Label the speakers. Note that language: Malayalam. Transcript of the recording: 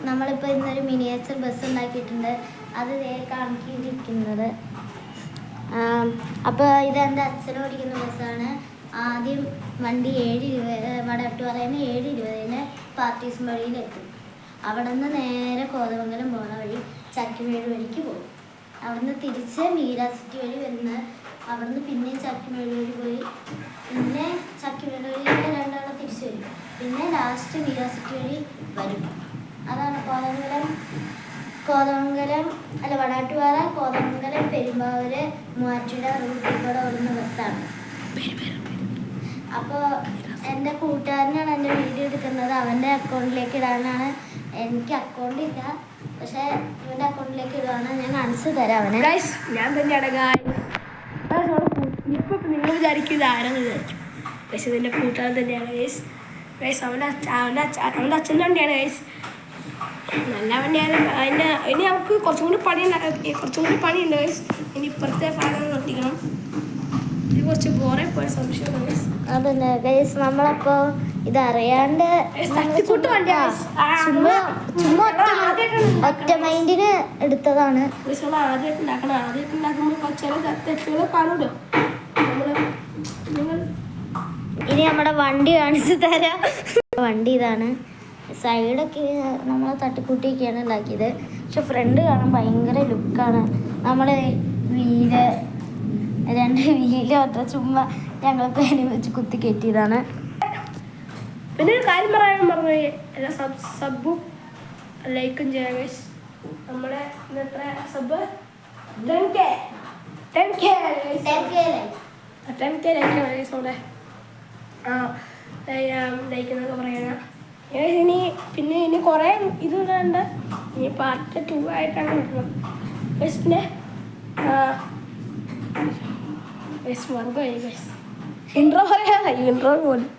Speaker 1: നമ്മളിപ്പോൾ ഇന്നൊരു മിനിയേച്ചർ ബസ് ഉണ്ടാക്കിയിട്ടുണ്ട്. അത് കാണിക്കിയിരിക്കുന്നത്. അപ്പോൾ ഇത് എൻ്റെ അച്ഛൻ ഓടിക്കുന്ന ബസ്സാണ്. ആദ്യം വണ്ടി 7:20 വടട്ടുപാറയിൽ 7:20 പാർട്ടീസ്പടിയിലെത്തും. അവിടെ നിന്ന് നേരെ കോതമംഗലം പോണ വഴി ചക്കിമേട് വഴിക്ക് പോകും. അവിടെ നിന്ന് തിരിച്ച് മീരാ സിറ്റി വഴി വരുന്ന, അവിടെ നിന്ന് പിന്നെയും ചക്കിമേട് വഴി പോയി പിന്നെ ചക്കിമേട് വഴി രണ്ടാളും തിരിച്ച് വരും. പിന്നെ ലാസ്റ്റ് മീരാ സിറ്റി വഴി വരും. അതാണ് കോതമംഗലം അല്ല വടാട്ടുപാറ, കോതമംഗലം, പെരുമ്പാവൂർ, മൂവാറ്റുപുഴ റൂട്ടിൽ കൂടെ ഓടുന്ന ബസ്സാണ്. അപ്പോൾ എൻ്റെ കൂട്ടുകാരനാണ് എൻ്റെ വീഡിയോ എടുക്കുന്നത്. അവൻ്റെ അക്കൗണ്ടിലേക്ക് ഇടാനാണ്. എനിക്ക് അക്കൗണ്ട് ഇല്ല, പക്ഷേ ഇവൻ്റെ അക്കൗണ്ടിലേക്ക് ഇടുവാണ്. ഞാൻ കാണിച്ചു തരാം അവനെ.
Speaker 2: ഞാൻ തന്നെയാണ് ഇപ്പം നിങ്ങൾ വിചാരിക്കുന്നത് ആരെന്ന് വിചാരിക്കും. പക്ഷെ ഇതിൻ്റെ കൂട്ടുകാരൻ തന്നെയാണ് ഗൈസ്. അവൻ്റെ അച്ഛൻ്റെ വണ്ടിയാണ് ഗൈസ്. നല്ല വണ്ടിയാണ്. ഇനി നമുക്ക് കുറച്ചും കൂടി പണിയുണ്ട് ഗൈസ്. ഇനി ഇപ്പുറത്തെ ഭാഗം നോട്ടിക്കണം. ഇത് കുറച്ച് ബോറെ പോയ സംശയമാണ് ഗൈസ്.
Speaker 1: അതന്നെ ഗൈസ്, നമ്മളപ്പോൾ ഇതറിയാണ്ട് ഒറ്റ മൈൻഡിന് എടുത്തതാണ്.
Speaker 2: ആദ്യമായിട്ട് ഉണ്ടാക്കുമ്പോൾ ചില തെറ്റുകൾ കാണുമല്ലോ.
Speaker 1: ഇനി നമ്മുടെ വണ്ടി കാണിച്ചു തരാം. വണ്ടി ഇതാണ്. സൈഡൊക്കെ നമ്മൾ തട്ടിക്കൂട്ടിയൊക്കെയാണ് ഉണ്ടാക്കിയത്. പക്ഷെ ഫ്രണ്ട് കാണാൻ ഭയങ്കര ലുക്കാണ്. നമ്മൾ രണ്ട് വീല് മാത്രം ചുമ്മാ ഞങ്ങൾ പേര് വെച്ച് കുത്തി കയറ്റിയതാണ്.
Speaker 2: പിന്നെ ഒരു കാര്യം പറയാൻ പറഞ്ഞു, എല്ലാ സബും ലൈക്കും ചെയ്യാം ഗൈസ്. നമ്മളെ ഇന്നത്തെ സബ് 10K ലൈക്കാണ് ഗൈസ്. നമ്മുടെ ലൈക്ക് എന്നൊക്കെ പറയണം. ഇനി കുറേ ഇതുണ്ട്. ഇനി പാർട്ട് 2 ആയിട്ടാണ് കിട്ടണം ഗൈസ്. പിന്നെ ഗൈസ് മറന്നു ഗൈസ്. ഇൻട്രോ പറയാം. ഇൻട്രോ പോലും